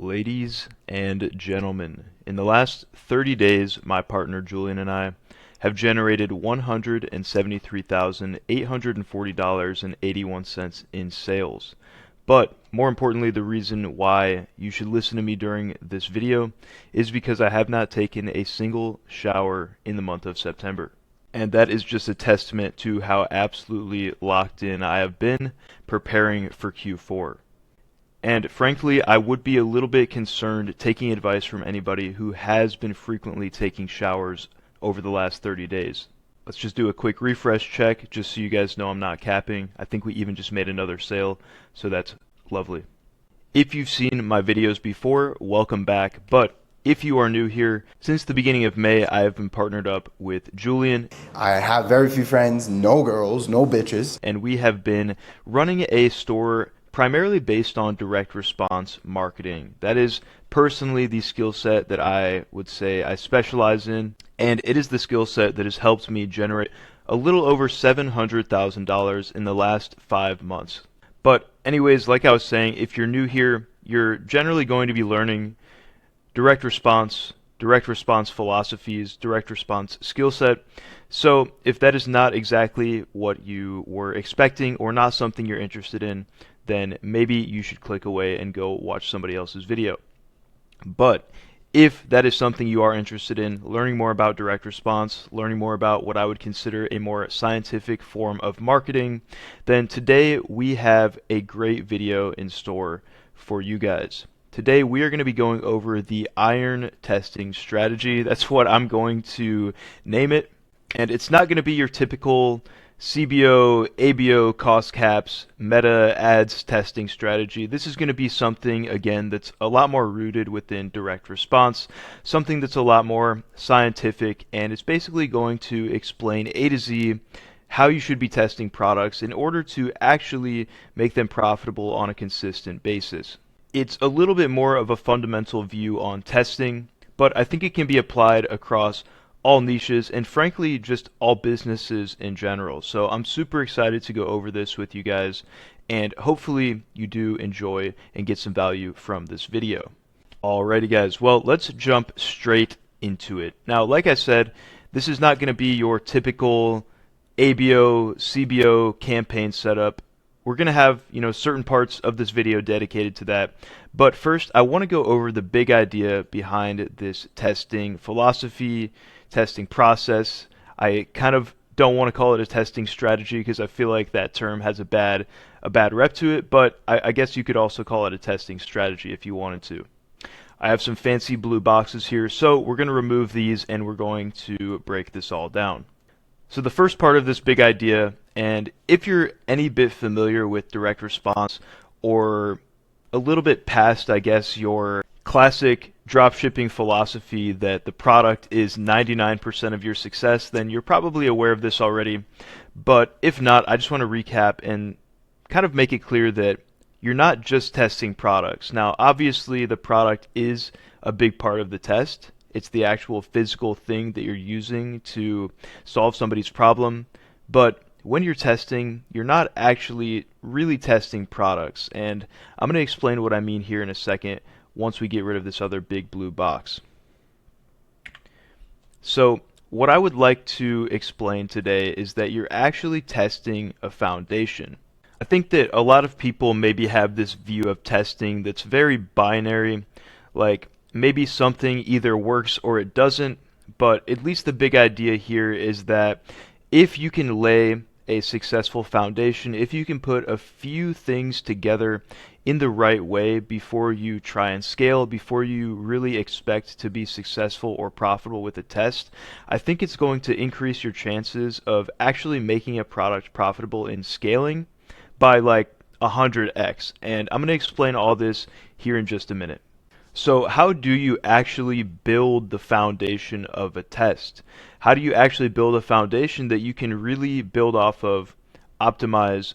Ladies and gentlemen, in the last 30 days, my partner Julian and I have generated $173,840.81 in sales. But more importantly, the reason why you should listen to me during this video is because I have not taken a single shower in the month of September. And that is just a testament to how absolutely locked in I have been preparing for Q4. And frankly, I would be a little bit concerned taking advice from anybody who has been frequently taking showers over the last 30 days. Let's just do a quick refresh check just so you guys know I'm not capping. I think we even just made another sale, so that's lovely. If you've seen my videos before, welcome back. But if you are new here, since the beginning of May, I have been partnered up with Julian. I have very few friends, no girls, no bitches. And we have been running a store primarily based on direct response marketing. That is personally the skill set that I would say I specialize in, and it is the skill set that has helped me generate a little over $700,000 in the last 5 months. But anyways, like I was saying, if you're new here, you're generally going to be learning direct response philosophies, direct response skill set. So if that is not exactly what you were expecting or not something you're interested in, then maybe you should click away and go watch somebody else's video. But if that is something you are interested in, learning more about direct response, learning more about what I would consider a more scientific form of marketing, then today we have a great video in store for you guys. Today we are going to be going over the iron testing strategy. That's what I'm going to name it. And it's not going to be your typical CBO, ABO, cost caps, meta ads testing strategy. This is going to be something, again, that's a lot more rooted within direct response, something that's a lot more scientific, and it's basically going to explain A to Z how you should be testing products in order to actually make them profitable on a consistent basis. It's a little bit more of a fundamental view on testing, but I think it can be applied across all niches and frankly just all businesses in general. So I'm super excited to go over this with you guys, and hopefully you do enjoy and get some value from this video. Alrighty guys, well, let's jump straight into it. Now, like I said, this is not going to be your typical ABO, CBO campaign setup. We're going to have, certain parts of this video dedicated to that. But first, I want to go over the big idea behind this testing philosophy, testing process. I kind of don't want to call it a testing strategy because I feel like that term has a bad rep to it, but I guess you could also call it a testing strategy if you wanted to. I have some fancy blue boxes here, so we're going to remove these and we're going to break this all down. So the first part of this big idea, and if you're any bit familiar with direct response or a little bit past, I guess, your classic dropshipping philosophy that the product is 99% of your success, then you're probably aware of this already. But if not, I just want to recap and kind of make it clear that you're not just testing products. Now, obviously, the product is a big part of the test. It's the actual physical thing that you're using to solve somebody's problem. But when you're testing, you're not actually really testing products. And I'm going to explain what I mean here in a second once we get rid of this other big blue box. So what I would like to explain today is that you're actually testing a foundation. I think that a lot of people maybe have this view of testing that's very binary, like maybe something either works or it doesn't, but at least the big idea here is that if you can lay a successful foundation, if you can put a few things together in the right way before you try and scale, before you really expect to be successful or profitable with a test, I think it's going to increase your chances of actually making a product profitable in scaling by like 100x. And I'm going to explain all this here in just a minute. So how do you actually build the foundation of a test? How do you actually build a foundation that you can really build off of, optimize,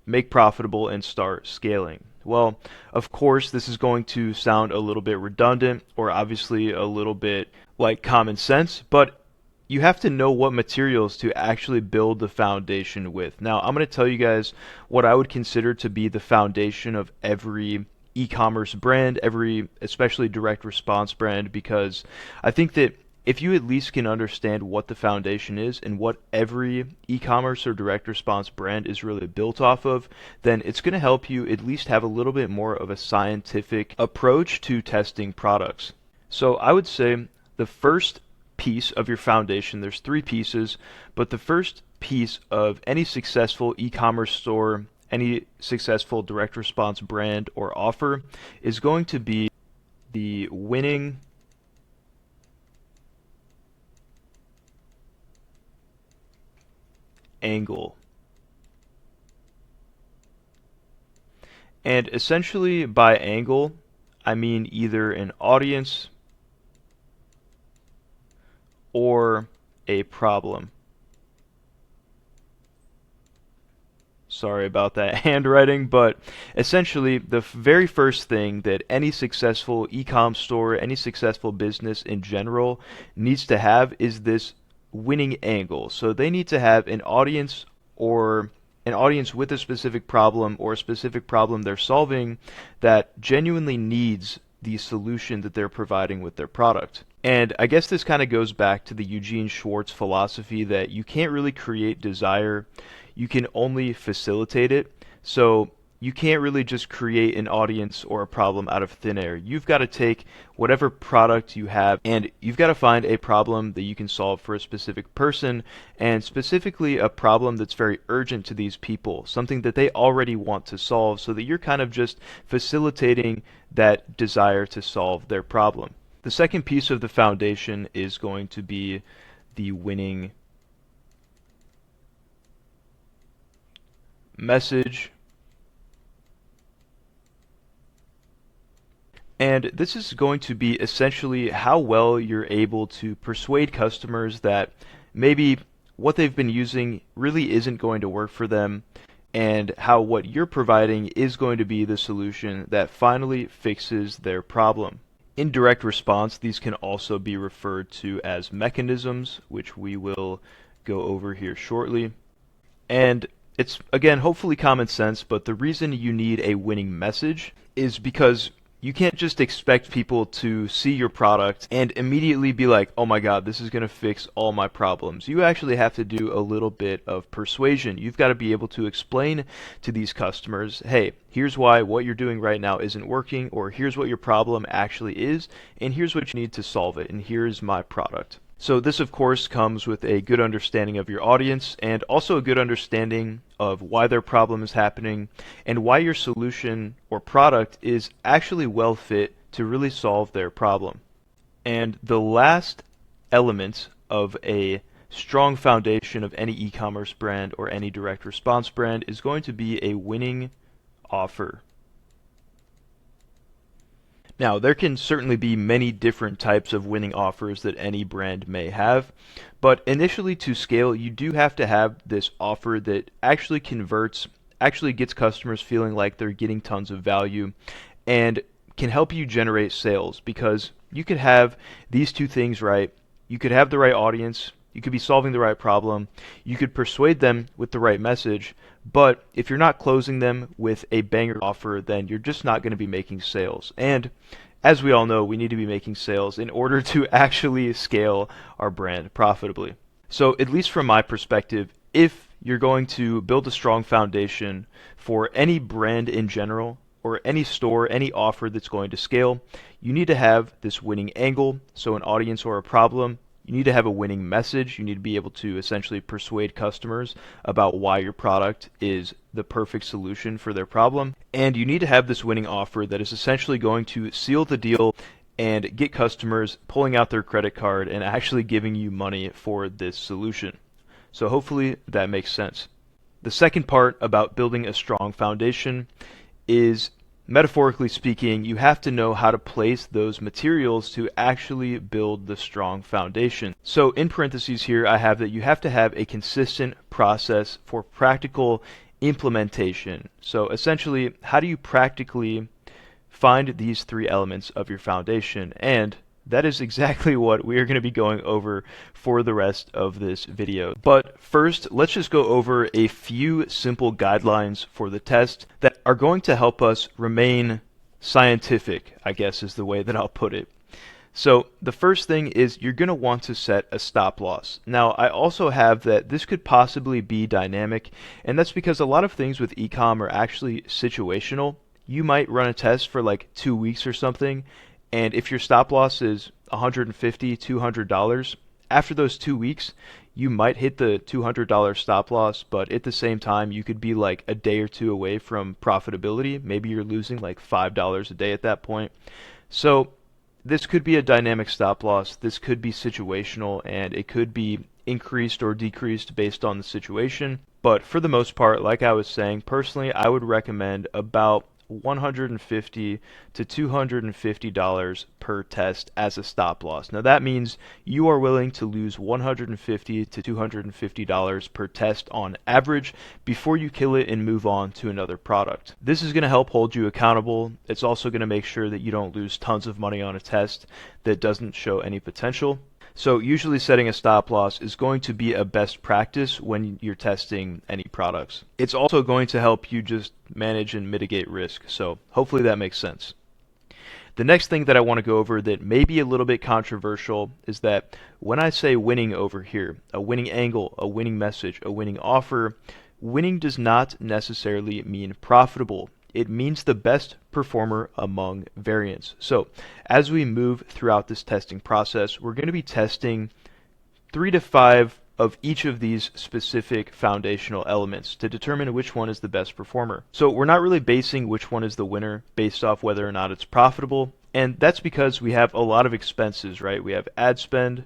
make profitable, and start scaling? Well, of course, this is going to sound a little bit redundant or obviously a little bit like common sense, but you have to know what materials to actually build the foundation with. Now, I'm going to tell you guys what I would consider to be the foundation of every e-commerce brand, every especially direct response brand, because I think that if you at least can understand what the foundation is and what every e-commerce or direct response brand is really built off of, then it's going to help you at least have a little bit more of a scientific approach to testing products. So I would say the first piece of your foundation, there's three pieces, but the first piece of any successful e-commerce store, any successful direct response brand or offer is going to be the winning angle. And essentially by angle, I mean either an audience or a problem. Sorry about that handwriting, but essentially the very first thing that any successful e-com store, any successful business in general needs to have is this winning angle. So they need to have an audience or an audience with a specific problem or a specific problem they're solving that genuinely needs the solution that they're providing with their product. And I guess this kind of goes back to the Eugene Schwartz philosophy that you can't really create desire, you can only facilitate it. So you can't really just create an audience or a problem out of thin air. You've got to take whatever product you have and you've got to find a problem that you can solve for a specific person, and specifically a problem that's very urgent to these people, something that they already want to solve, so that you're kind of just facilitating that desire to solve their problem. The second piece of the foundation is going to be the winning message. And this is going to be essentially how well you're able to persuade customers that maybe what they've been using really isn't going to work for them, and how what you're providing is going to be the solution that finally fixes their problem. In direct response, these can also be referred to as mechanisms, which we will go over here shortly. And it's, again, hopefully common sense, but the reason you need a winning message is because you can't just expect people to see your product and immediately be like, oh my god, this is going to fix all my problems. You actually have to do a little bit of persuasion. You've got to be able to explain to these customers, hey, here's why what you're doing right now isn't working, or here's what your problem actually is, and here's what you need to solve it, and here's my product. So this, of course, comes with a good understanding of your audience and also a good understanding of why their problem is happening and why your solution or product is actually well fit to really solve their problem. And the last element of a strong foundation of any e-commerce brand or any direct response brand is going to be a winning offer. Now, there can certainly be many different types of winning offers that any brand may have, but initially to scale, you do have to have this offer that actually converts, actually gets customers feeling like they're getting tons of value, and can help you generate sales, because you could have these two things right. You could have the right audience, you could be solving the right problem, you could persuade them with the right message, but if you're not closing them with a banger offer, then you're just not going to be making sales. And as we all know, we need to be making sales in order to actually scale our brand profitably. So at least from my perspective, if you're going to build a strong foundation for any brand in general, or any store, any offer that's going to scale, you need to have this winning angle, so an audience or a problem. You need to have a winning message. You need to be able to essentially persuade customers about why your product is the perfect solution for their problem. And you need to have this winning offer that is essentially going to seal the deal and get customers pulling out their credit card and actually giving you money for this solution. So hopefully that makes sense. The second part about building a strong foundation is, metaphorically speaking, you have to know how to place those materials to actually build the strong foundation. So in parentheses here, I have that you have to have a consistent process for practical implementation. So essentially, how do you practically find these three elements of your foundation? And that is exactly what we are going to be going over for the rest of this video. But first, let's just go over a few simple guidelines for the test that are going to help us remain scientific, I guess is the way that I'll put it. So the first thing is you're going to want to set a stop loss. Now, I also have that this could possibly be dynamic, and that's because a lot of things with ecom are actually situational. You might run a test for like 2 weeks or something, and if your stop loss is $150, $200, after those 2 weeks, you might hit the $200 stop loss, but at the same time, you could be like a day or two away from profitability. Maybe you're losing like $5 a day at that point. So this could be a dynamic stop loss. This could be situational, and it could be increased or decreased based on the situation. But for the most part, like I was saying, personally, I would recommend about $150 to $250 per test as a stop loss. Now that means you are willing to lose $150 to $250 per test on average before you kill it and move on to another product. This is going to help hold you accountable. It's also going to make sure that you don't lose tons of money on a test that doesn't show any potential. So usually setting a stop loss is going to be a best practice when you're testing any products. It's also going to help you just manage and mitigate risk. So hopefully that makes sense. The next thing that I want to go over that may be a little bit controversial is that when I say winning over here, a winning angle, a winning message, a winning offer, winning does not necessarily mean profitable. It means the best performer among variants. So as we move throughout this testing process, we're going to be testing 3 to 5 of each of these specific foundational elements to determine which one is the best performer. So we're not really basing which one is the winner based off whether or not it's profitable, and that's because we have a lot of expenses, right? We have ad spend,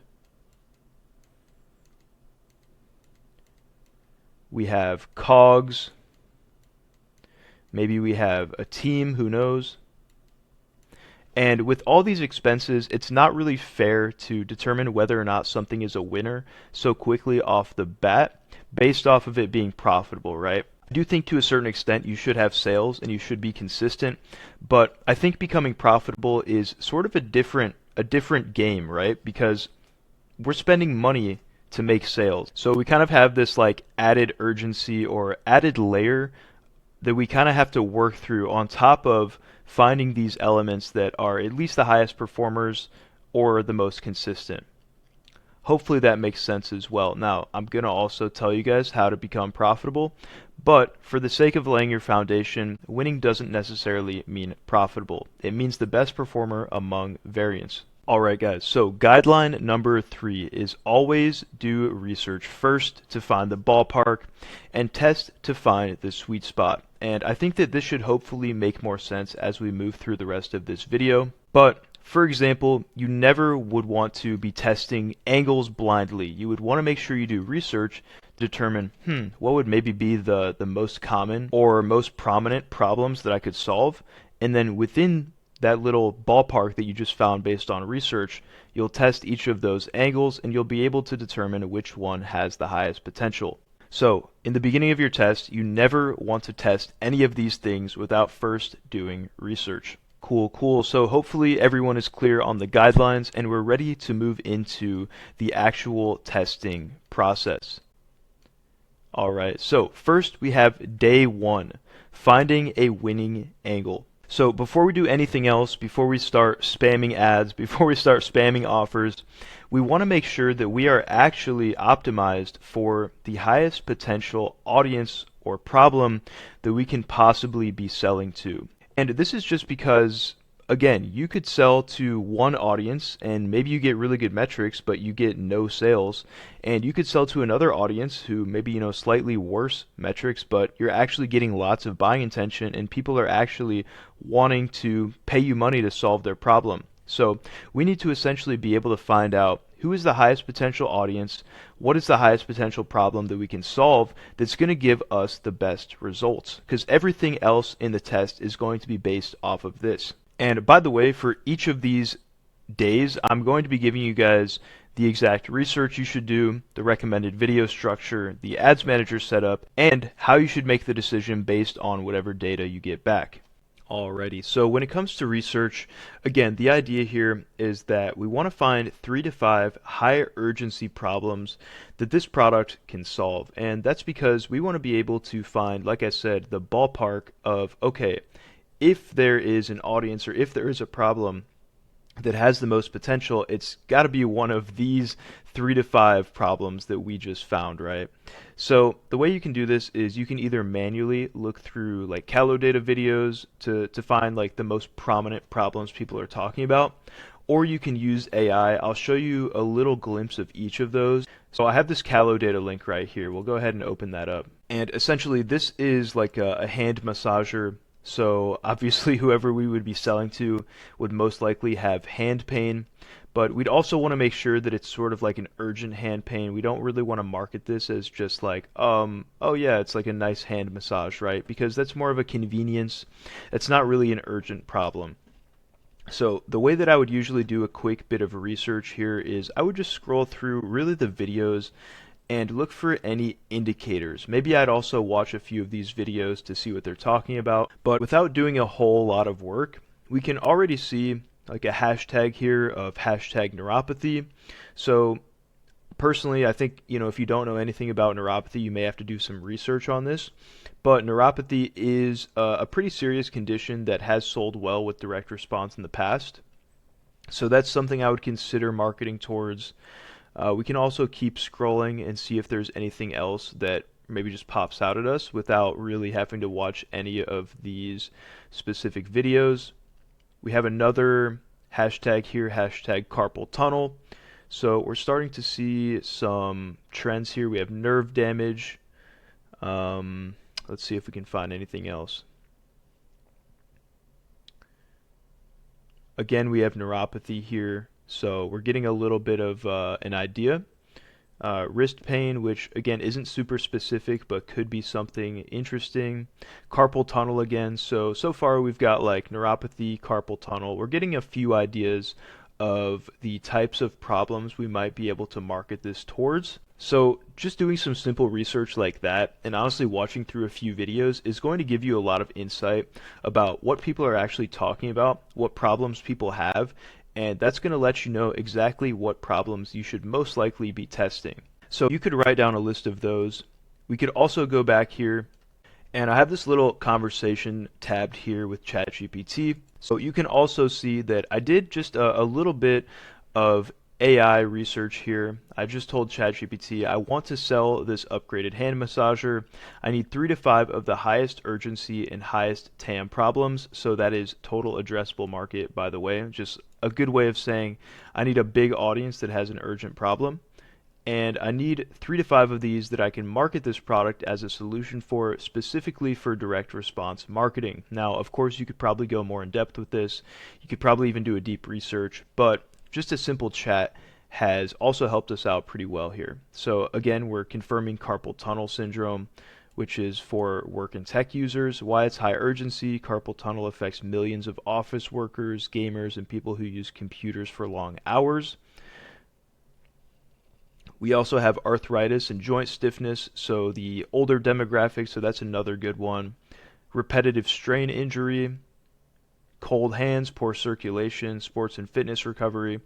we have COGS, maybe we have a team, who knows? And with all these expenses, it's not really fair to determine whether or not something is a winner so quickly off the bat based off of it being profitable, right? I do think to a certain extent you should have sales and you should be consistent, but I think becoming profitable is sort of a different game, right? Because we're spending money to make sales. So we kind of have this like added urgency or added layer that we kind of have to work through on top of finding these elements that are at least the highest performers or the most consistent. Hopefully that makes sense as well. Now, I'm going to also tell you guys how to become profitable, but for the sake of laying your foundation, winning doesn't necessarily mean profitable. It means the best performer among variants. Alright guys, so guideline number 3 is always do research first to find the ballpark and test to find the sweet spot. And I think that this should hopefully make more sense as we move through the rest of this video. But for example, you never would want to be testing angles blindly. You would want to make sure you do research to determine, what would maybe be the most common or most prominent problems that I could solve, and then within that little ballpark that you just found based on research, you'll test each of those angles and you'll be able to determine which one has the highest potential. So, in the beginning of your test, you never want to test any of these things without first doing research. Cool. So hopefully everyone is clear on the guidelines and we're ready to move into the actual testing process. Alright, so first we have day 1, finding a winning angle. So before we do anything else, before we start spamming ads, before we start spamming offers, we want to make sure that we are actually optimized for the highest potential audience or problem that we can possibly be selling to. And this is just because, again, you could sell to one audience and maybe you get really good metrics, but you get no sales. And you could sell to another audience who maybe, slightly worse metrics, but you're actually getting lots of buying intention and people are actually wanting to pay you money to solve their problem. So we need to essentially be able to find out who is the highest potential audience, what is the highest potential problem that we can solve that's going to give us the best results. Because everything else in the test is going to be based off of this. And by the way, for each of these days, I'm going to be giving you guys the exact research you should do, the recommended video structure, the ads manager setup, and how you should make the decision based on whatever data you get back. Alrighty, so when it comes to research, again, the idea here is that we want to find 3 to 5 high urgency problems that this product can solve. And that's because we want to be able to find, like I said, the ballpark of, okay, if there is an audience or if there is a problem that has the most potential, it's got to be one of these 3 to 5 problems that we just found, right? So the way you can do this is you can either manually look through like Callow data videos to find like the most prominent problems people are talking about, or you can use AI. I'll show you a little glimpse of each of those. So I have this Callow data link right here. We'll go ahead and open that up. And essentially this is like a hand massager. So obviously whoever we would be selling to would most likely have hand pain, but we'd also want to make sure that it's sort of like an urgent hand pain. We don't really want to market this as just like, oh yeah, it's like a nice hand massage, right? Because that's more of a convenience. It's not really an urgent problem. So the way that I would usually do a quick bit of research here is I would just scroll through really the videos and look for any indicators. Maybe I'd also watch a few of these videos to see what they're talking about, but without doing a whole lot of work, we can already see like a hashtag here of hashtag neuropathy. So personally, I think, if you don't know anything about neuropathy, you may have to do some research on this. But neuropathy is a pretty serious condition that has sold well with direct response in the past. So that's something I would consider marketing towards. We can also keep scrolling and see if there's anything else that maybe just pops out at us without really having to watch any of these specific videos. We have another hashtag here, hashtag carpal tunnel. So we're starting to see some trends here. We have nerve damage. Let's see if we can find anything else. Again, we have neuropathy here. So we're getting a little bit of an idea. Wrist pain, which again isn't super specific, but could be something interesting. Carpal tunnel again. So far we've got like neuropathy, carpal tunnel. We're getting a few ideas of the types of problems we might be able to market this towards. So just doing some simple research like that and honestly watching through a few videos is going to give you a lot of insight about what people are actually talking about, what problems people have, and that's going to let you know exactly what problems you should most likely be testing. So you could write down a list of those. We could also go back here, and I have this little conversation tabbed here with ChatGPT. So you can also see that I did just a little bit of AI research here. I just told ChatGPT I want to sell this upgraded hand massager. I need 3 to 5 of the highest urgency and highest TAM problems. So that is total addressable market, by the way. Just a good way of saying I need a big audience that has an urgent problem. And I need 3 to 5 of these that I can market this product as a solution for, specifically for direct response marketing. Now, of course, you could probably go more in depth with this. You could probably even do a deep research, but just a simple chat has also helped us out pretty well here. So again, we're confirming carpal tunnel syndrome, which is for work and tech users. Why it's high urgency. Carpal tunnel affects millions of office workers, gamers, and people who use computers for long hours. We also have arthritis and joint stiffness, so the older demographic, so that's another good one. Repetitive strain injury, cold hands, poor circulation, sports and fitness recovery.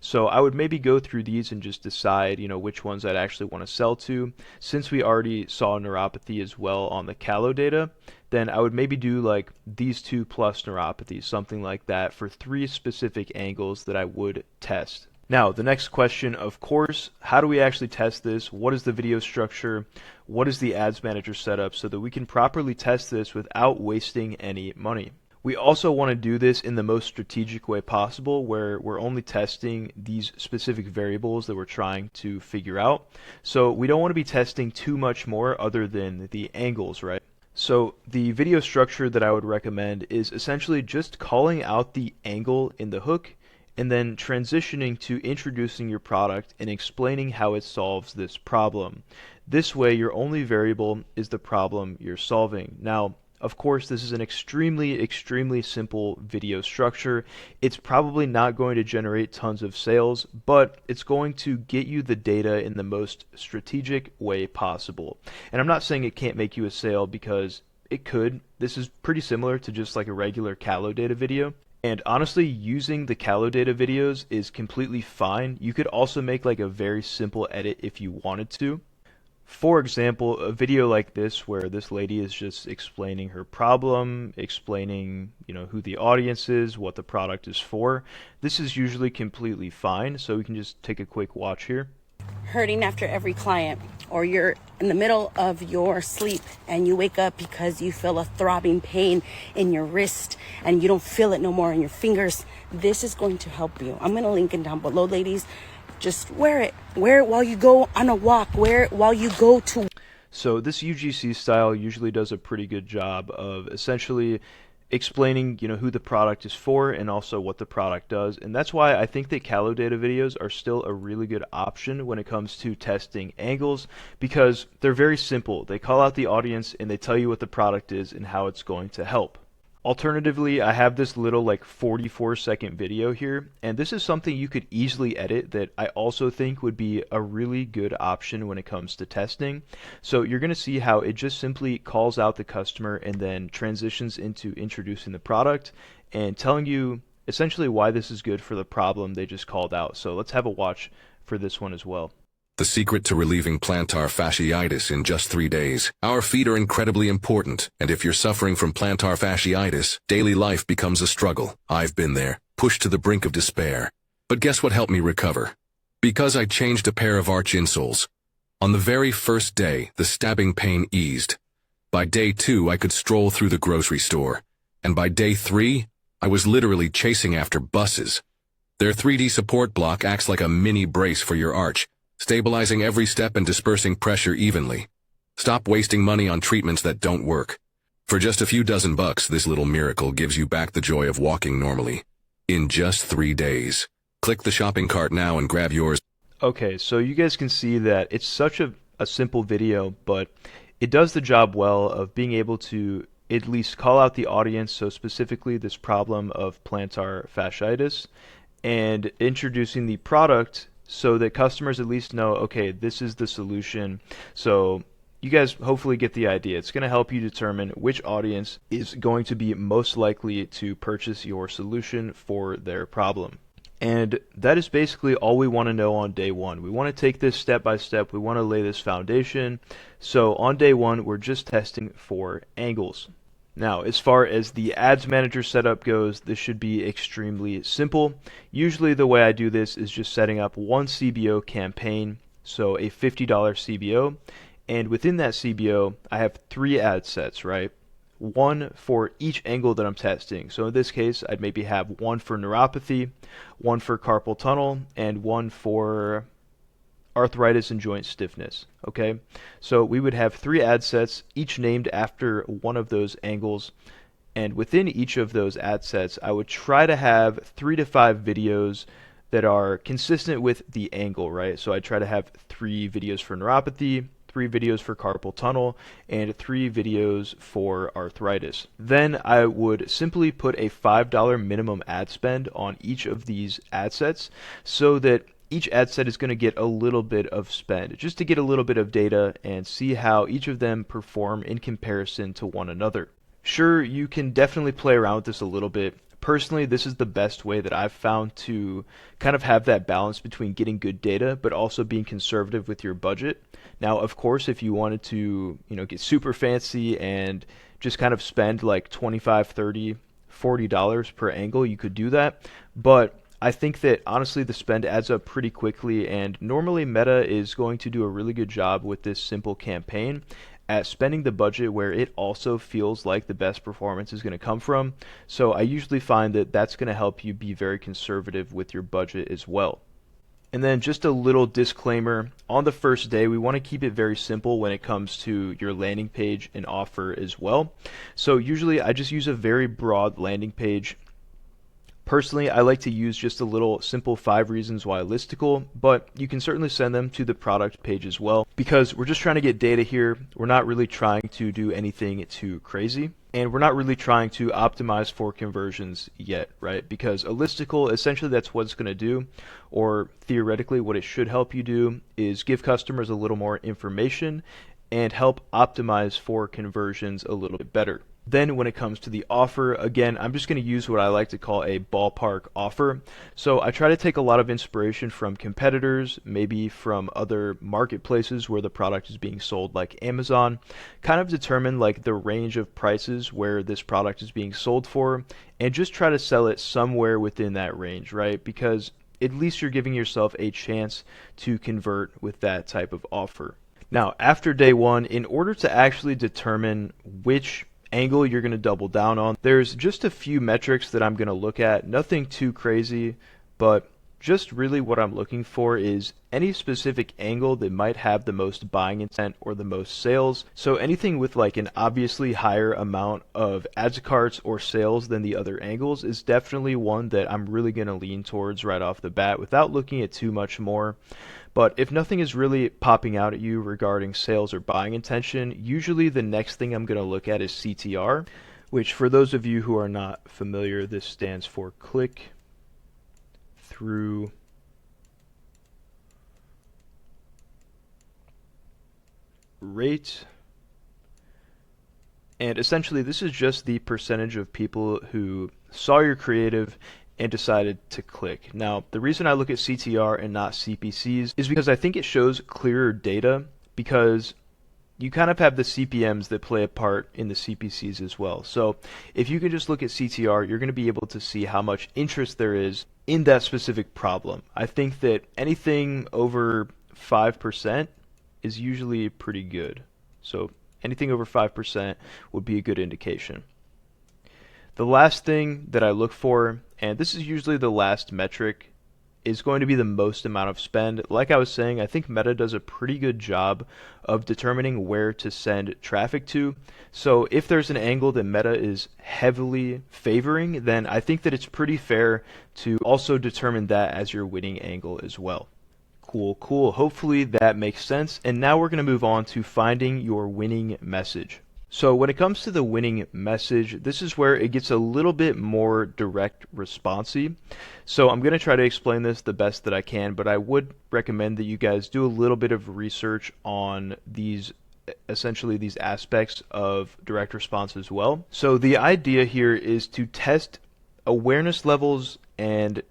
So I would maybe go through these and just decide, which ones I'd actually want to sell to. Since we already saw neuropathy as well on the Callow data, then I would maybe do like these 2 plus neuropathy, something like that, for 3 specific angles that I would test. Now, the next question, of course, how do we actually test this? What is the video structure? What is the ads manager setup so that we can properly test this without wasting any money? We also want to do this in the most strategic way possible, where we're only testing these specific variables that we're trying to figure out. So we don't want to be testing too much more other than the angles, right? So the video structure that I would recommend is essentially just calling out the angle in the hook and then transitioning to introducing your product and explaining how it solves this problem. This way, your only variable is the problem you're solving. Now, of course, this is an extremely simple video structure. It's probably not going to generate tons of sales, but it's going to get you the data in the most strategic way possible. And I'm not saying it can't make you a sale, because it could. This is pretty similar to just like a regular Callow data video. And honestly, using the Callow data videos is completely fine. You could also make like a very simple edit if you wanted to. For example, a video like this where this lady is just explaining her problem, explaining, who the audience is, what the product is for, this is usually completely fine, so we can just take a quick watch here. Hurting after every client, or you're in the middle of your sleep and you wake up because you feel a throbbing pain in your wrist and you don't feel it no more in your fingers, this is going to help you. I'm going to link it down below, ladies. Just wear it. Wear it while you go on a walk. Wear it while you go to. So this UGC style usually does a pretty good job of essentially explaining, who the product is for and also what the product does. And that's why I think that Callow data videos are still a really good option when it comes to testing angles, because they're very simple. They call out the audience and they tell you what the product is and how it's going to help. Alternatively, I have this little 44-second video here, and this is something you could easily edit that I also think would be a really good option when it comes to testing. So you're going to see how it just simply calls out the customer and then transitions into introducing the product and telling you essentially why this is good for the problem they just called out. So let's have a watch for this one as well. The secret to relieving plantar fasciitis in just 3 days. Our feet are incredibly important, and if you're suffering from plantar fasciitis, daily life becomes a struggle. I've been there, pushed to the brink of despair. But guess what helped me recover? Because I changed a pair of arch insoles. On the very first day, the stabbing pain eased. By day 2, I could stroll through the grocery store. And by day 3, I was literally chasing after buses. Their 3D support block acts like a mini brace for your arch, stabilizing every step and dispersing pressure evenly. Stop wasting money on treatments that don't work. For just a few dozen bucks, this little miracle gives you back the joy of walking normally. In just 3 days. Click the shopping cart now and grab yours. Okay, so you guys can see that it's such a simple video, but it does the job well of being able to at least call out the audience, so specifically this problem of plantar fasciitis, and introducing the product so that customers at least know, okay, this is the solution. So you guys hopefully get the idea. It's going to help you determine which audience is going to be most likely to purchase your solution for their problem. And that is basically all we want to know on day one. We want to take this step by step. We want to lay this foundation. So on day one, we're just testing for angles. Now, as far as the ads manager setup goes, this should be extremely simple. Usually the way I do this is just setting up one CBO campaign, so a $50 CBO, and within that CBO, I have 3 ad sets, right? One for each angle that I'm testing. So in this case, I'd maybe have one for neuropathy, one for carpal tunnel, and one for arthritis and joint stiffness. Okay, so we would have 3 ad sets, each named after one of those angles, and within each of those ad sets I would try to have 3 to 5 videos that are consistent with the angle, right? So I try to have 3 videos for neuropathy, 3 videos for carpal tunnel, and 3 videos for arthritis. Then I would simply put a $5 minimum ad spend on each of these ad sets so that each ad set is going to get a little bit of spend, just to get a little bit of data and see how each of them perform in comparison to one another. Sure, you can definitely play around with this a little bit. Personally, this is the best way that I've found to kind of have that balance between getting good data but also being conservative with your budget. Now, of course, if you wanted to, get super fancy and just kind of spend like $25, $30, $40 per angle, you could do that. But I think that honestly the spend adds up pretty quickly, and normally Meta is going to do a really good job with this simple campaign at spending the budget where it also feels like the best performance is going to come from. So I usually find that that's going to help you be very conservative with your budget as well. And then just a little disclaimer, on the first day we want to keep it very simple when it comes to your landing page and offer as well. So usually I just use a very broad landing page. Personally, I like to use just a little simple 5 reasons why listicle, but you can certainly send them to the product page as well, because we're just trying to get data here. We're not really trying to do anything too crazy, and we're not really trying to optimize for conversions yet, right? Because a listicle, essentially that's what it's going to do, or theoretically what it should help you do is give customers a little more information and help optimize for conversions a little bit better. Then when it comes to the offer, again, I'm just going to use what I like to call a ballpark offer. So I try to take a lot of inspiration from competitors, maybe from other marketplaces where the product is being sold like Amazon, kind of determine like the range of prices where this product is being sold for, and just try to sell it somewhere within that range, right? Because at least you're giving yourself a chance to convert with that type of offer. Now, after day one, in order to actually determine which angle you're going to double down on, there's just a few metrics that I'm going to look at. Nothing too crazy, but just really what I'm looking for is any specific angle that might have the most buying intent or the most sales. So anything with like an obviously higher amount of add to carts or sales than the other angles is definitely one that I'm really going to lean towards right off the bat without looking at too much more. But if nothing is really popping out at you regarding sales or buying intention, usually the next thing I'm going to look at is CTR, which for those of you who are not familiar, this stands for click through rate. And essentially this is just the percentage of people who saw your creative and decided to click. Now, the reason I look at CTR and not CPCs is because I think it shows clearer data, because you kind of have the CPMs that play a part in the CPCs as well. So if you can just look at CTR, you're going to be able to see how much interest there is in that specific problem. I think that anything over 5% is usually pretty good. So anything over 5% would be a good indication. The last thing that I look for, and this is usually the last metric, is going to be the most amount of spend. Like I was saying, I think Meta does a pretty good job of determining where to send traffic to. So if there's an angle that Meta is heavily favoring, then I think that it's pretty fair to also determine that as your winning angle as well. Cool. Hopefully that makes sense. And now we're going to move on to finding your winning message. So when it comes to the winning message, this is where it gets a little bit more direct responsey. So I'm going to try to explain this the best that I can, but I would recommend that you guys do a little bit of research on essentially these aspects of direct response as well. So the idea here is to test awareness levels and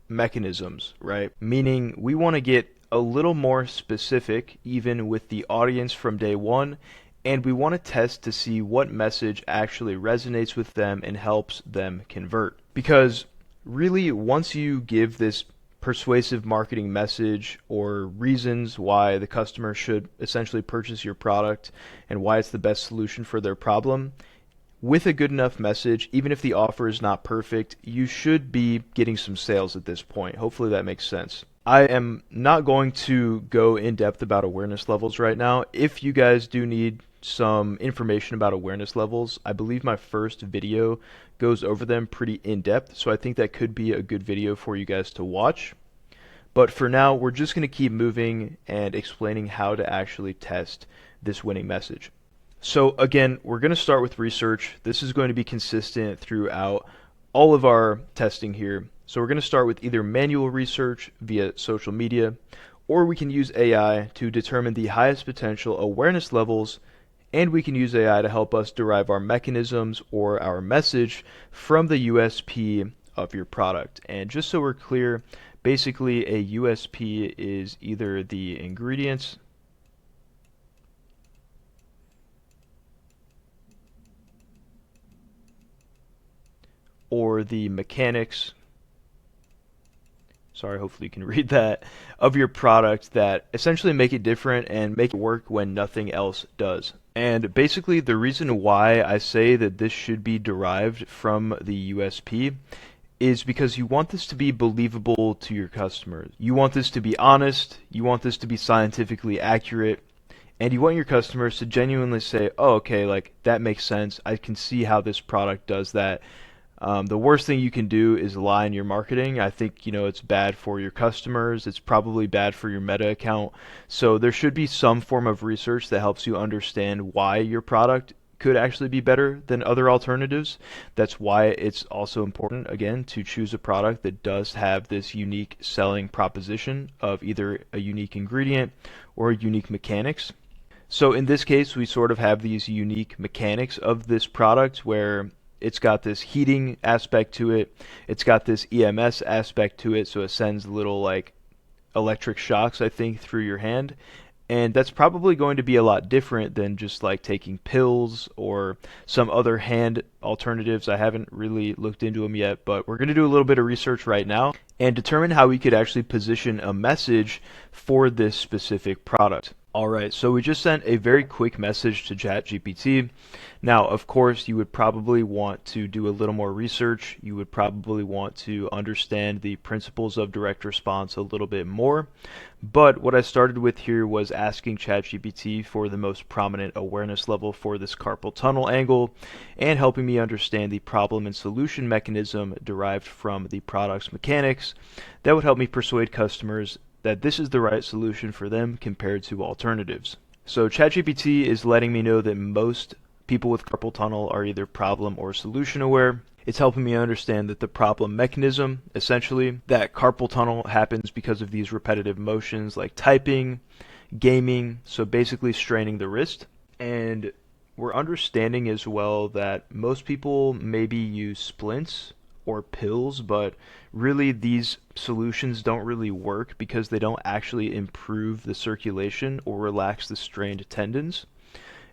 mechanisms, right? Meaning we want to get a little more specific even with the audience from day one, and we want to test to see what message actually resonates with them and helps them convert. Because really, once you give this persuasive marketing message or reasons why the customer should essentially purchase your product and why it's the best solution for their problem, with a good enough message, even if the offer is not perfect, you should be getting some sales at this point. Hopefully that makes sense. I am not going to go in depth about awareness levels right now. If you guys do need some information about awareness levels, I believe my first video goes over them pretty in depth, so I think that could be a good video for you guys to watch. But for now, we're just going to keep moving and explaining how to actually test this winning message. So again, we're going to start with research. This is going to be consistent throughout all of our testing here. So we're going to start with either manual research via social media, or we can use AI to determine the highest potential awareness levels, and we can use AI to help us derive our mechanisms or our message from the USP of your product. And just so we're clear, basically a USP is either the ingredients or the mechanics, hopefully you can read that, of your product that essentially make it different and make it work when nothing else does. And basically the reason why I say that this should be derived from the USP is because you want this to be believable to your customers. You want this to be honest, you want this to be scientifically accurate, and you want your customers to genuinely say, oh, okay, like that makes sense. I can see how this product does that. The worst thing you can do is lie in your marketing. I think, it's bad for your customers. It's probably bad for your Meta account. So there should be some form of research that helps you understand why your product could actually be better than other alternatives. That's why it's also important, again, to choose a product that does have this unique selling proposition of either a unique ingredient or unique mechanics. So in this case, we sort of have these unique mechanics of this product where it's got this heating aspect to it, it's got this EMS aspect to it, so it sends little like electric shocks, I think, through your hand. And that's probably going to be a lot different than just like taking pills or some other hand alternatives. I haven't really looked into them yet, but we're going to do a little bit of research right now and determine how we could actually position a message for this specific product. Alright, so we just sent a very quick message to ChatGPT. Now, of course, you would probably want to do a little more research. You would probably want to understand the principles of direct response a little bit more. But what I started with here was asking ChatGPT for the most prominent awareness level for this carpal tunnel angle and helping me understand the problem and solution mechanism derived from the product's mechanics that would help me persuade customers that this is the right solution for them compared to alternatives. So ChatGPT is letting me know that most people with carpal tunnel are either problem or solution aware. It's helping me understand that the problem mechanism, essentially, that carpal tunnel happens because of these repetitive motions like typing, gaming, so basically straining the wrist. And we're understanding as well that most people maybe use splints or pills, but really these solutions don't really work because they don't actually improve the circulation or relax the strained tendons.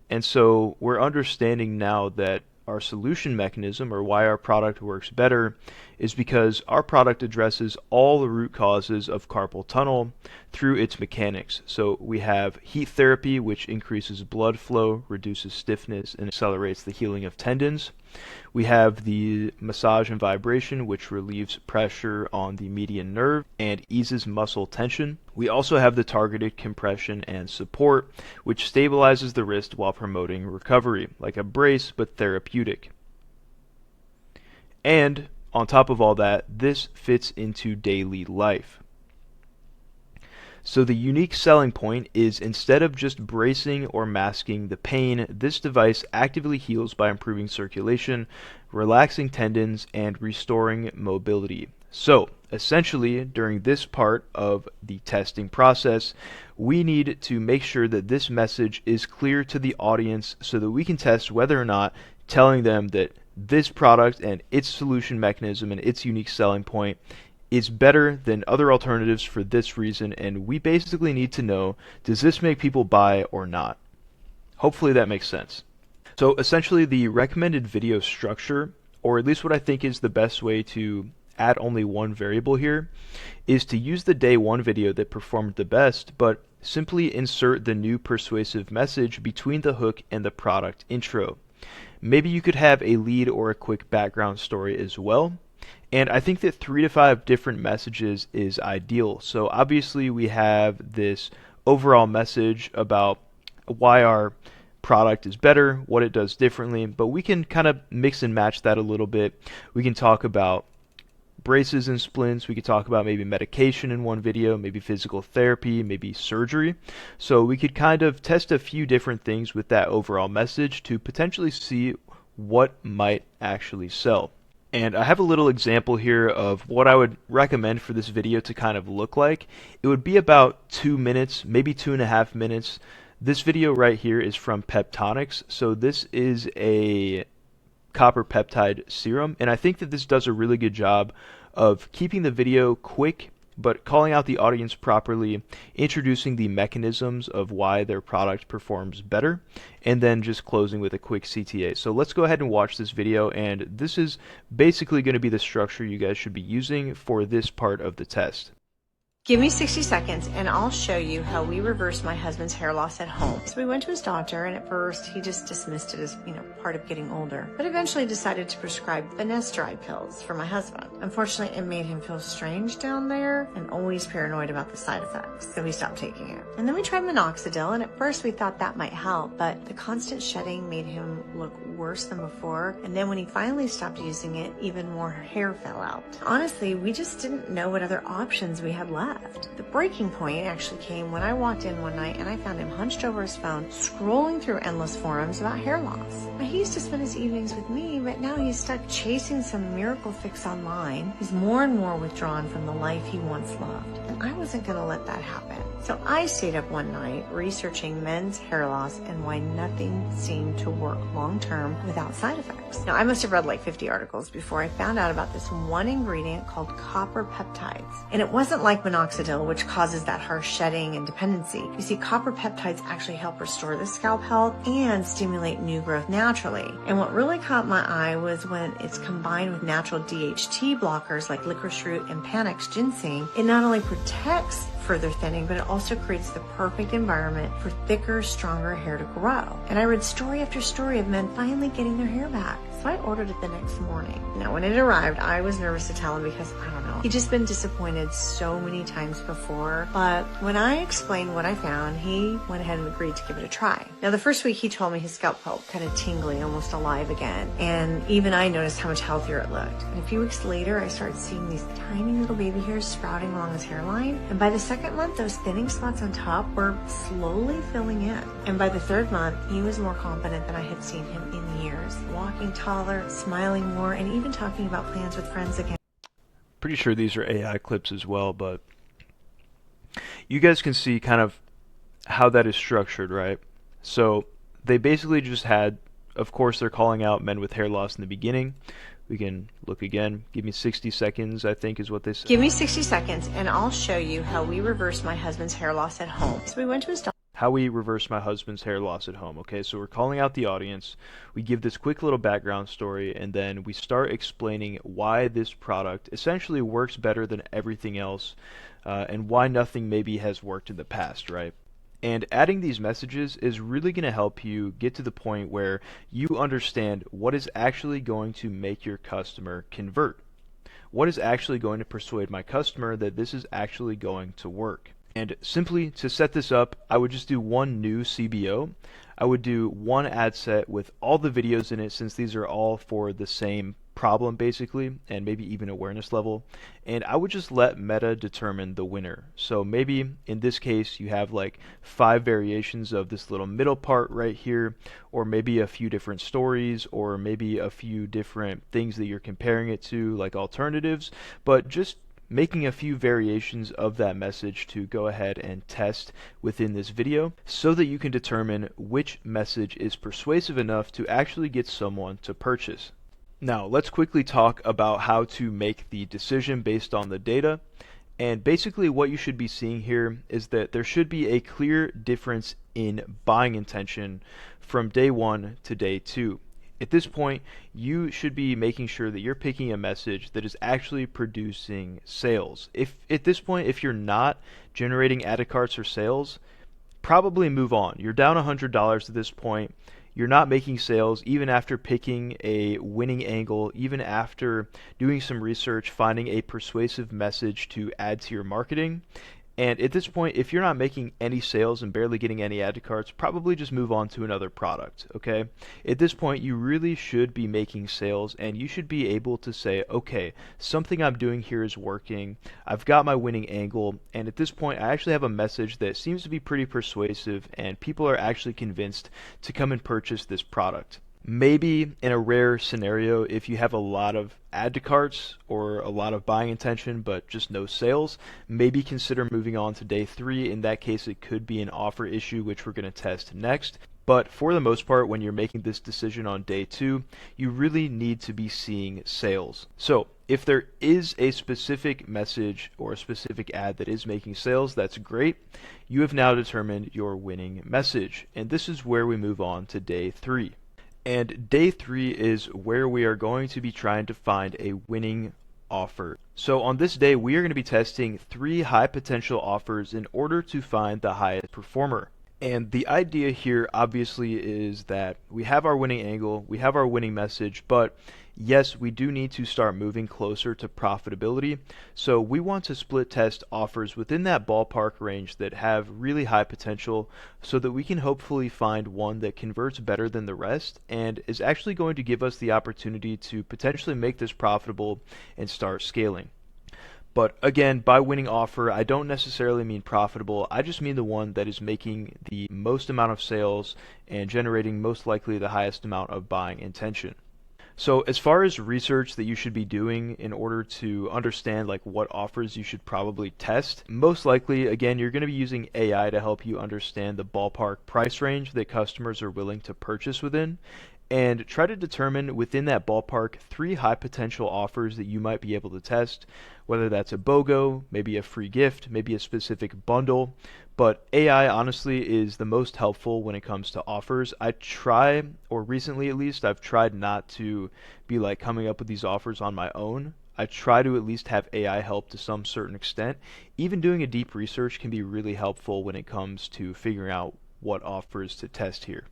And so we're understanding now that our solution mechanism, or why our product works better, is because our product addresses all the root causes of carpal tunnel through its mechanics. So we have heat therapy, which increases blood flow, reduces stiffness, and accelerates the healing of tendons. We have the massage and vibration, which relieves pressure on the median nerve and eases muscle tension. We also have the targeted compression and support, which stabilizes the wrist while promoting recovery, like a brace but therapeutic. And on top of all that, this fits into daily life. So the unique selling point is instead of just bracing or masking the pain, this device actively heals by improving circulation, relaxing tendons, and restoring mobility. So essentially, during this part of the testing process, we need to make sure that this message is clear to the audience so that we can test whether or not telling them that this product and its solution mechanism and its unique selling point is better than other alternatives for this reason, and we basically need to know, does this make people buy or not? Hopefully that makes sense. So essentially the recommended video structure, or at least what I think is the best way to add only one variable here, is to use the day one video that performed the best, but simply insert the new persuasive message between the hook and the product intro. Maybe you could have a lead or a quick background story as well. And I think that 3 to 5 different messages is ideal. So obviously we have this overall message about why our product is better, what it does differently, but we can kind of mix and match that a little bit. We can talk about braces and splints, we could talk about maybe medication in one video, maybe physical therapy, maybe surgery. So we could kind of test a few different things with that overall message to potentially see what might actually sell. And I have a little example here of what I would recommend for this video to kind of look like. It would be about 2 minutes, maybe 2.5 minutes. This video right here is from Peptonics. So this is a copper peptide serum, and I think that this does a really good job of keeping the video quick but calling out the audience properly, introducing the mechanisms of why their product performs better, and then just closing with a quick CTA. So let's go ahead and watch this video, and this is basically going to be the structure you guys should be using for this part of the test. Give me 60 seconds and I'll show you how we reversed my husband's hair loss at home. So we went to his doctor, and at first he just dismissed it as, part of getting older, but eventually decided to prescribe finasteride pills for my husband. Unfortunately, it made him feel strange down there and always paranoid about the side effects, so we stopped taking it. And then we tried minoxidil, and at first we thought that might help, but the constant shedding made him look worse than before. And then when he finally stopped using it, even more hair fell out. Honestly, we just didn't know what other options we had left. The breaking point actually came when I walked in one night and I found him hunched over his phone, scrolling through endless forums about hair loss. Now, he used to spend his evenings with me, but now he's stuck chasing some miracle fix online. He's more and more withdrawn from the life he once loved, and I wasn't going to let that happen. So I stayed up one night researching men's hair loss and why nothing seemed to work long term without side effects. Now, I must have read like 50 articles before I found out about this one ingredient called copper peptides. And it wasn't like minoxidil, which causes that harsh shedding and dependency. You see, copper peptides actually help restore the scalp health and stimulate new growth naturally. And what really caught my eye was when it's combined with natural DHT blockers like licorice root and Panax ginseng. It not only protects further thinning, but it also creates the perfect environment for thicker, stronger hair to grow. And I read story after story of men finally getting their hair back. So I ordered it the next morning. Now, when it arrived, I was nervous to tell him because, I don't know, he'd just been disappointed so many times before. But when I explained what I found, he went ahead and agreed to give it a try. Now, the first week he told me his scalp felt kind of tingly, almost alive again. And even I noticed how much healthier it looked. And a few weeks later, I started seeing these tiny little baby hairs sprouting along his hairline. And by the second month, those thinning spots on top were slowly filling in. And by the third month, he was more confident than I had seen him in years, walking taller, smiling more, and even talking about plans with friends again. Pretty sure these are AI clips as well, but you guys can see kind of how that is structured, right? So they basically just had, of course, they're calling out men with hair loss in the beginning. We can look again. Give me 60 seconds, I think is what they said. Give me 60 seconds and I'll show you how we reversed my husband's hair loss at home. So we went to his doctor. How we reverse my husband's hair loss at home. Okay, so we're calling out the audience. We give this quick little background story, and then we start explaining why this product essentially works better than everything else, and why nothing maybe has worked in the past, right? And adding these messages is really going to help you get to the point where you understand what is actually going to make your customer convert. What is actually going to persuade my customer that this is actually going to work? And simply to set this up, I would just do one new CBO. I would do one ad set with all the videos in it, since these are all for the same problem basically, and maybe even awareness level. And I would just let Meta determine the winner. So maybe in this case you have like 5 variations of this little middle part right here, or maybe a few different stories, or maybe a few different things that you're comparing it to, like alternatives, but just making a few variations of that message to go ahead and test within this video so that you can determine which message is persuasive enough to actually get someone to purchase. Now, let's quickly talk about how to make the decision based on the data. And basically what you should be seeing here is that there should be a clear difference in buying intention from day 1 to day 2. At this point, you should be making sure that you're picking a message that is actually producing sales. If at this point, if you're not generating added carts or sales, probably move on. You're down $100 at this point. You're not making sales even after picking a winning angle, even after doing some research, finding a persuasive message to add to your marketing. And at this point, if you're not making any sales and barely getting any add to carts, probably just move on to another product, okay? At this point, you really should be making sales, and you should be able to say, okay, something I'm doing here is working. I've got my winning angle, and at this point, I actually have a message that seems to be pretty persuasive, and people are actually convinced to come and purchase this product. Maybe in a rare scenario, if you have a lot of add to carts or a lot of buying intention but just no sales, maybe consider moving on to day 3. In that case, it could be an offer issue, which we're going to test next. But for the most part, when you're making this decision on day 2, you really need to be seeing sales. So if there is a specific message or a specific ad that is making sales, that's great. You have now determined your winning message. And this is where we move on to day 3. And day 3 is where we are going to be trying to find a winning offer. So on this day, we are going to be testing 3 high potential offers in order to find the highest performer. And the idea here obviously is that we have our winning angle, we have our winning message, but yes, we do need to start moving closer to profitability. So we want to split test offers within that ballpark range that have really high potential so that we can hopefully find one that converts better than the rest and is actually going to give us the opportunity to potentially make this profitable and start scaling. But again, by winning offer, I don't necessarily mean profitable. I just mean the one that is making the most amount of sales and generating most likely the highest amount of buying intention. So as far as research that you should be doing in order to understand like what offers you should probably test, most likely, again, you're going to be using AI to help you understand the ballpark price range that customers are willing to purchase within, and try to determine within that ballpark 3 high potential offers that you might be able to test, whether that's a BOGO, maybe a free gift, maybe a specific bundle. But AI honestly is the most helpful when it comes to offers. I try, or recently at least, I've tried not to be like coming up with these offers on my own. I try to at least have AI help to some certain extent. Even doing a deep research can be really helpful when it comes to figuring out what offers to test here.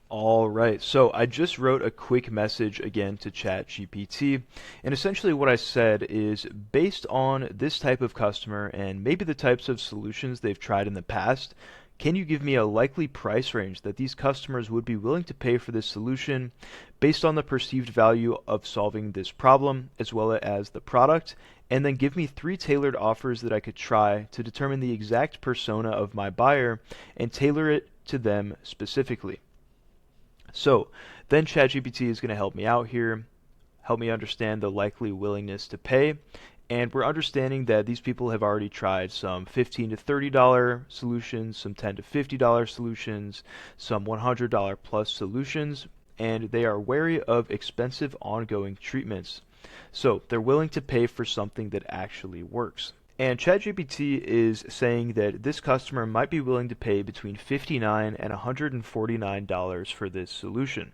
All right, so I just wrote a quick message again to ChatGPT, and essentially what I said is based on this type of customer and maybe the types of solutions they've tried in the past, can you give me a likely price range that these customers would be willing to pay for this solution based on the perceived value of solving this problem as well as the product, and then give me 3 tailored offers that I could try to determine the exact persona of my buyer and tailor it to them specifically. So then ChatGPT is going to help me out here, help me understand the likely willingness to pay. And we're understanding that these people have already tried some $15 to $30 solutions, some $10 to $50 solutions, some $100 plus solutions, and they are wary of expensive ongoing treatments. So they're willing to pay for something that actually works. And ChatGPT is saying that this customer might be willing to pay between $59 and $149 for this solution.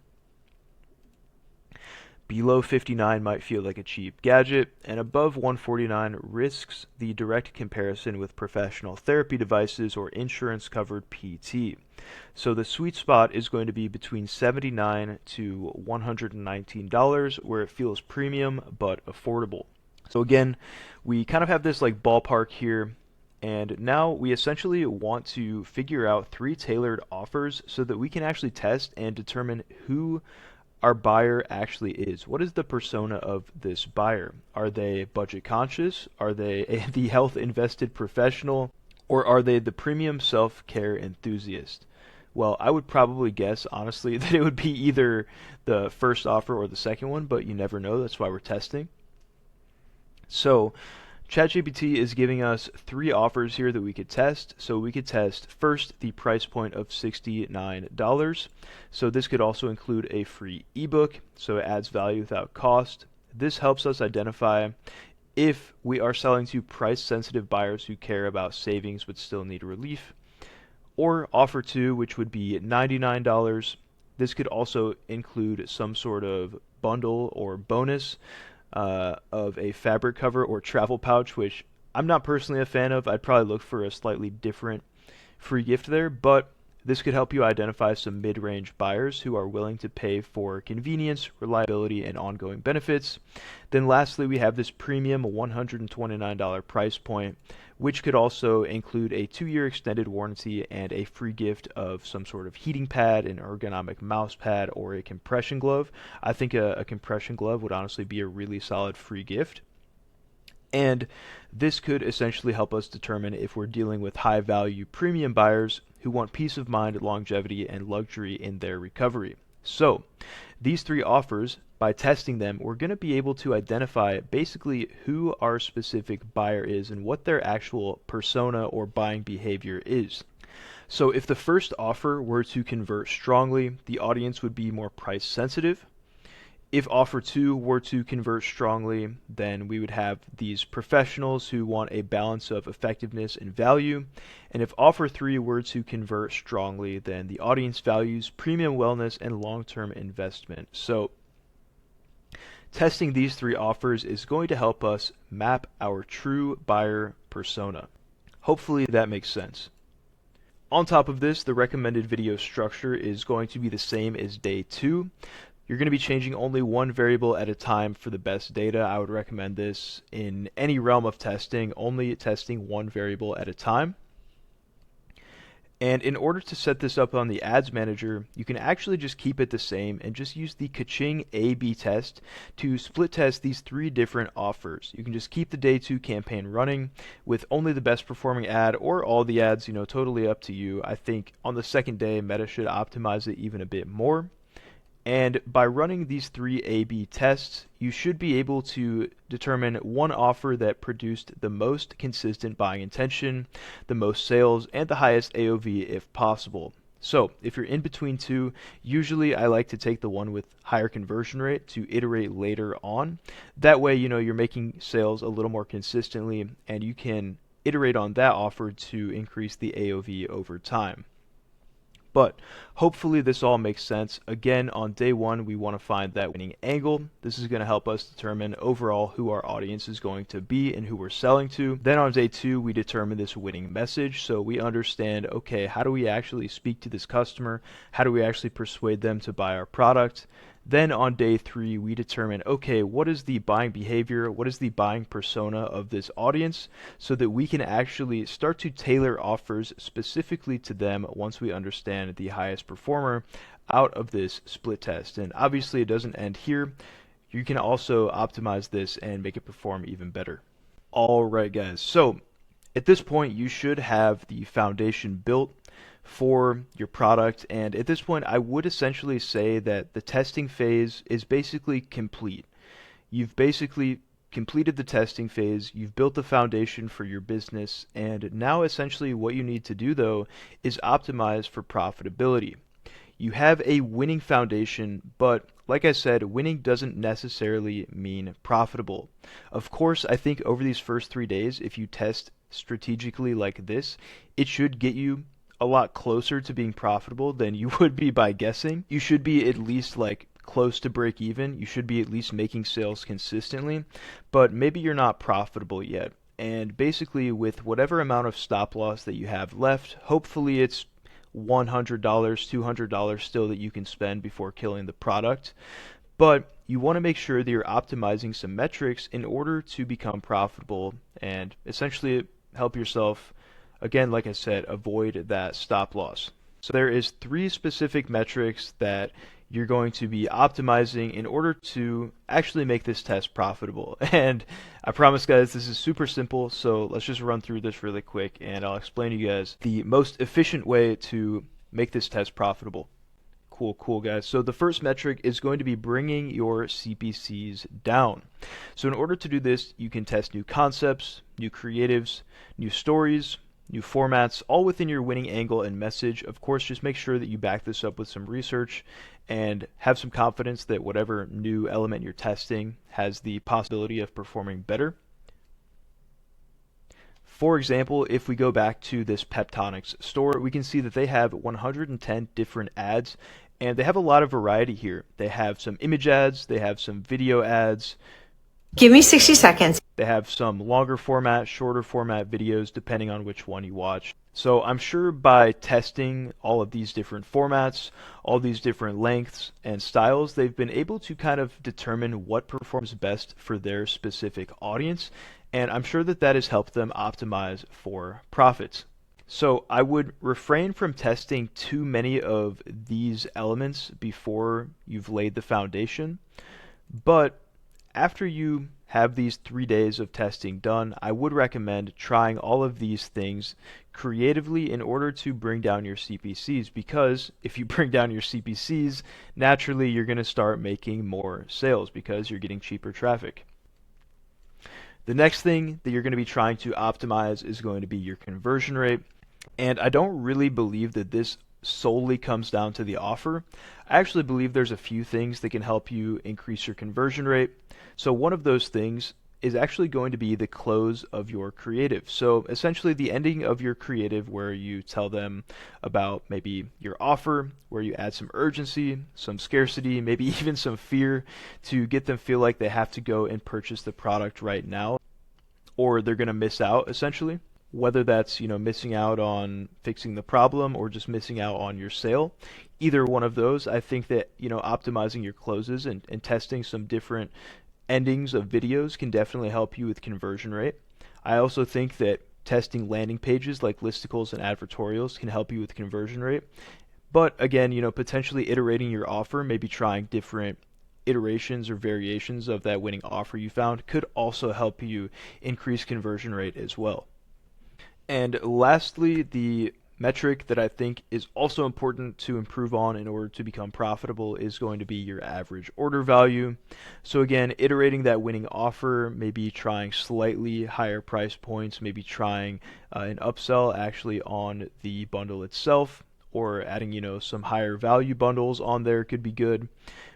Below 59 might feel like a cheap gadget, and above 149 risks the direct comparison with professional therapy devices or insurance-covered PT. So the sweet spot is going to be between $79 to $119, where it feels premium but affordable. So again, we kind of have this like ballpark here, and now we essentially want to figure out 3 tailored offers so that we can actually test and determine who our buyer actually is. What is the persona of this buyer? Are they budget conscious? Are they the health invested professional? Or are they the premium self-care enthusiast? Well, I would probably guess, honestly, that it would be either the first offer or the second one, but you never know. That's why we're testing. So ChatGPT is giving us 3 offers here that we could test. So we could test first the price point of $69. So this could also include a free ebook, so it adds value without cost. This helps us identify if we are selling to price sensitive buyers who care about savings but still need relief. Or offer 2, which would be $99. This could also include some sort of bundle or bonus of a fabric cover or travel pouch, which I'm not personally a fan of. I'd probably look for a slightly different free gift there, but this could help you identify some mid-range buyers who are willing to pay for convenience, reliability, and ongoing benefits. Then lastly, we have this premium $129 price point, which could also include a 2-year extended warranty and a free gift of some sort of heating pad, an ergonomic mouse pad, or a compression glove. I think a compression glove would honestly be a really solid free gift. And this could essentially help us determine if we're dealing with high-value premium buyers who want peace of mind, longevity, and luxury in their recovery. So these 3 offers, by testing them, we're going to be able to identify basically who our specific buyer is and what their actual persona or buying behavior is. So if the first offer were to convert strongly, the audience would be more price sensitive. If offer 2 were to convert strongly, then we would have these professionals who want a balance of effectiveness and value. And if offer 3 were to convert strongly, then the audience values premium wellness and long-term investment. So testing these 3 offers is going to help us map our true buyer persona. Hopefully that makes sense. On top of this, the recommended video structure is going to be the same as day 2. You're going to be changing only one variable at a time for the best data. I would recommend this in any realm of testing, only testing one variable at a time. And in order to set this up on the ads manager, you can actually just keep it the same and just use the Kaching A/B test to split test these 3 different offers. You can just keep the day 2 campaign running with only the best performing ad or all the ads, totally up to you. I think on the second day, Meta should optimize it even a bit more. And by running these three A/B tests, you should be able to determine one offer that produced the most consistent buying intention, the most sales, and the highest AOV if possible. So if you're in between two, usually I like to take the one with higher conversion rate to iterate later on. That way, you're making sales a little more consistently, and you can iterate on that offer to increase the AOV over time. But hopefully this all makes sense. Again, on day one, we want to find that winning angle. This is going to help us determine overall who our audience is going to be and who we're selling to. Then on day two, we determine this winning message. So we understand, okay, how do we actually speak to this customer? How do we actually persuade them to buy our product? Then on day three, we determine, okay, what is the buying behavior? What is the buying persona of this audience so that we can actually start to tailor offers specifically to them once we understand the highest performer out of this split test. And obviously it doesn't end here. You can also optimize this and make it perform even better. All right, guys. So at this point, you should have the foundation built for your product, and at this point I would essentially say that the testing phase is basically complete. You've basically completed the testing phase, you've built the foundation for your business, and now essentially what you need to do though is optimize for profitability. You have a winning foundation, but like I said, winning doesn't necessarily mean profitable. Of course, I think over these first 3 days, if you test strategically like this, it should get you a lot closer to being profitable than you would be by guessing. You should be at least like close to break even. You should be at least making sales consistently, but maybe you're not profitable yet. And basically with whatever amount of stop loss that you have left, hopefully it's $100, $200 still that you can spend before killing the product. But you want to make sure that you're optimizing some metrics in order to become profitable and essentially help yourself, again, like I said, avoid that stop loss. So there is 3 specific metrics that you're going to be optimizing in order to actually make this test profitable. And I promise, guys, this is super simple, so let's just run through this really quick and I'll explain to you guys the most efficient way to make this test profitable. Cool, guys. So the first metric is going to be bringing your CPCs down. So in order to do this, you can test new concepts, new creatives, new stories, new formats, all within your winning angle and message. Of course, just make sure that you back this up with some research and have some confidence that whatever new element you're testing has the possibility of performing better. For example, if we go back to this Peptonics store, we can see that they have 110 different ads, and they have a lot of variety here. They have some image ads, they have some video ads. Give me 60 seconds. They have some longer format, shorter format videos, depending on which one you watch. So I'm sure by testing all of these different formats, all these different lengths and styles, they've been able to kind of determine what performs best for their specific audience. And I'm sure that that has helped them optimize for profits. So I would refrain from testing too many of these elements before you've laid the foundation. But after you have these 3 days of testing done, I would recommend trying all of these things creatively in order to bring down your CPCs, because if you bring down your CPCs, naturally you're going to start making more sales because you're getting cheaper traffic. The next thing that you're going to be trying to optimize is going to be your conversion rate. And I don't really believe that this solely comes down to the offer. I actually believe there's a few things that can help you increase your conversion rate. So one of those things is actually going to be the close of your creative. So essentially the ending of your creative where you tell them about maybe your offer, where you add some urgency, some scarcity, maybe even some fear to get them feel like they have to go and purchase the product right now, or they're going to miss out essentially. Whether that's, missing out on fixing the problem or just missing out on your sale. Either one of those, I think that, optimizing your closes and testing some different endings of videos can definitely help you with conversion rate. I also think that testing landing pages like listicles and advertorials can help you with conversion rate. But again, potentially iterating your offer, maybe trying different iterations or variations of that winning offer you found could also help you increase conversion rate as well. And lastly, the metric that I think is also important to improve on in order to become profitable is going to be your average order value. So again, iterating that winning offer, maybe trying slightly higher price points, maybe trying an upsell actually on the bundle itself, or adding, some higher value bundles on there could be good.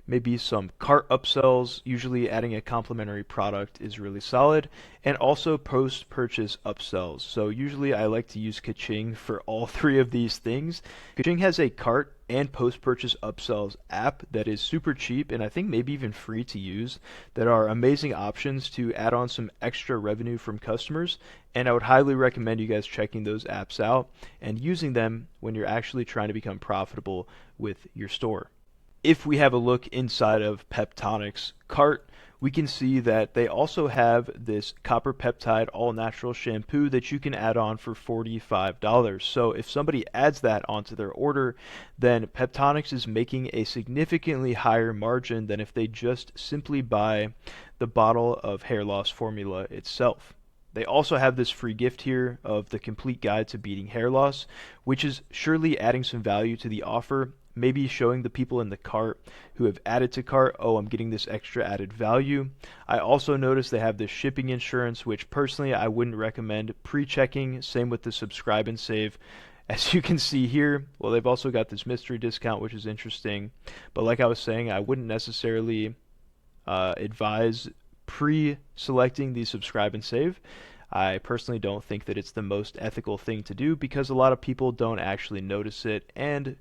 Maybe some cart upsells, usually adding a complementary product is really solid, and also post-purchase upsells. So usually I like to use Kaching for all three of these things. Kaching has a cart and post-purchase upsells app that is super cheap and I think maybe even free to use, that are amazing options to add on some extra revenue from customers, and I would highly recommend you guys checking those apps out and using them when you're actually trying to become profitable with your store. If we have a look inside of Peptonic's cart, we can see that they also have this copper peptide all natural shampoo that you can add on for $45. So if somebody adds that onto their order, then Peptonics is making a significantly higher margin than if they just simply buy the bottle of hair loss formula itself. They also have this free gift here of the complete guide to beating hair loss, which is surely adding some value to the offer, maybe showing the people in the cart who have added to cart, oh, I'm getting this extra added value. I also noticed they have this shipping insurance, which personally I wouldn't recommend pre-checking. Same with the subscribe and save. As you can see here, well, they've also got this mystery discount, which is interesting. But like I was saying, I wouldn't necessarily advise pre-selecting the subscribe and save. I personally don't think that it's the most ethical thing to do because a lot of people don't actually notice it and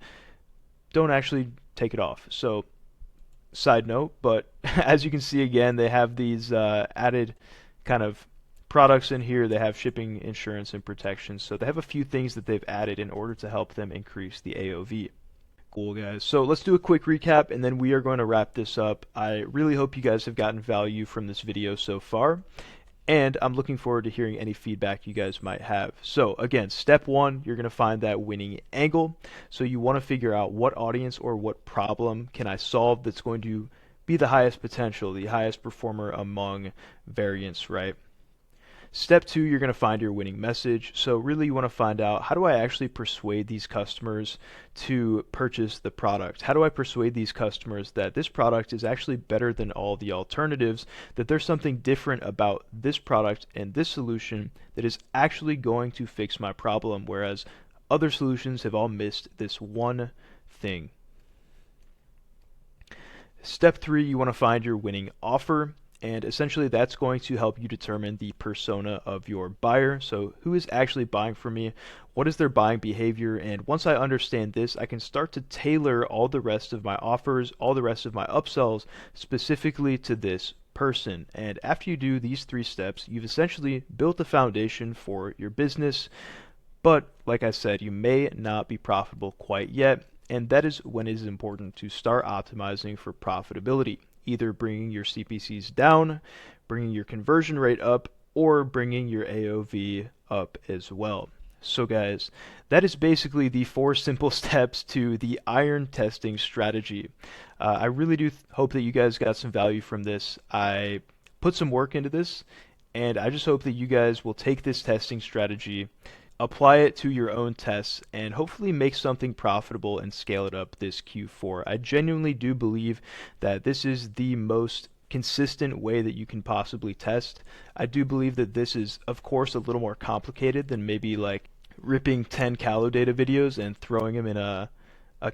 don't actually take it off. So side note, but as you can see again, they have these added kind of products in here. They have shipping, insurance, and protection. So they have a few things that they've added in order to help them increase the AOV. Cool, guys. So let's do a quick recap and then we are going to wrap this up. I really hope you guys have gotten value from this video so far, and I'm looking forward to hearing any feedback you guys might have. So again, step one, you're going to find that winning angle. So you want to figure out what audience or what problem can I solve that's going to be the highest potential, the highest performer among variants, right? Step two, you're going to find your winning message. So really you want to find out, how do I actually persuade these customers to purchase the product? How do I persuade these customers that this product is actually better than all the alternatives, that there's something different about this product and this solution that is actually going to fix my problem, whereas other solutions have all missed this one thing. Step three, you want to find your winning offer. And essentially that's going to help you determine the persona of your buyer. So who is actually buying from me? What is their buying behavior? And once I understand this, I can start to tailor all the rest of my offers, all the rest of my upsells specifically to this person. And after you do these three steps, you've essentially built the foundation for your business. But like I said, you may not be profitable quite yet. And that is when it is important to start optimizing for profitability. Either bringing your CPCs down, bringing your conversion rate up, or bringing your AOV up as well. So guys, that is basically the 4 simple steps to the iron testing strategy. I really do hope that you guys got some value from this. I put some work into this, and I just hope that you guys will take this testing strategy, apply it to your own tests, and hopefully make something profitable and scale it up this Q4. I genuinely do believe that this is the most consistent way that you can possibly test. I do believe that this is, of course, a little more complicated than maybe like ripping 10 calo data videos and throwing them in a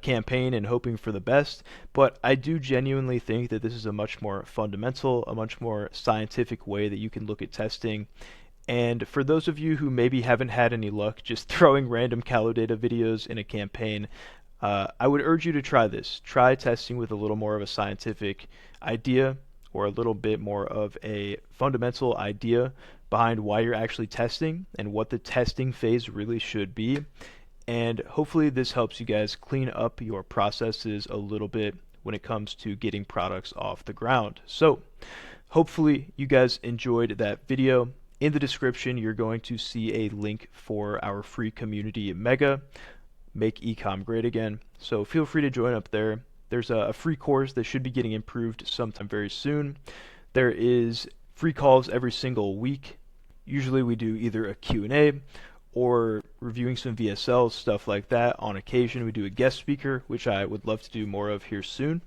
campaign and hoping for the best, but I do genuinely think that this is a much more fundamental, a much more scientific way that you can look at testing. And for those of you who maybe haven't had any luck just throwing random calo data videos in a campaign, I would urge you to try this. Try testing with a little more of a scientific idea, or a little bit more of a fundamental idea behind why you're actually testing and what the testing phase really should be. And hopefully this helps you guys clean up your processes a little bit when it comes to getting products off the ground. So hopefully you guys enjoyed that video. In the description, you're going to see a link for our free community mega, Make Ecom Great Again. So feel free to join up there. There's a free course that should be getting improved sometime very soon. There is free calls every single week. Usually we do either a Q&A or reviewing some VSLs, stuff like that. On occasion, we do a guest speaker, which I would love to do more of here soon.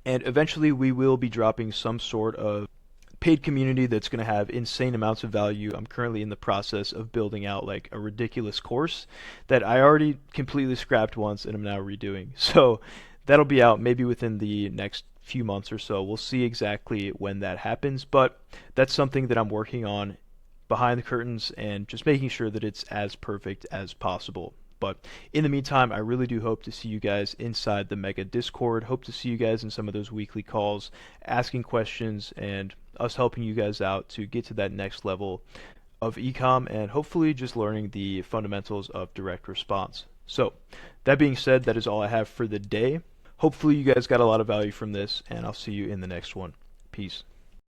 And eventually, we will be dropping some sort of paid community that's going to have insane amounts of value. I'm currently in the process of building out like a ridiculous course that I already completely scrapped once and I'm now redoing. So that'll be out maybe within the next few months or so. We'll see exactly when that happens, but that's something that I'm working on behind the curtains and just making sure that it's as perfect as possible. But in the meantime, I really do hope to see you guys inside the Mega Discord. Hope to see you guys in some of those weekly calls, asking questions, and us helping you guys out to get to that next level of ecom and hopefully just learning the fundamentals of direct response. So, that being said, that is all I have for the day. Hopefully you guys got a lot of value from this, and I'll see you in the next one. Peace.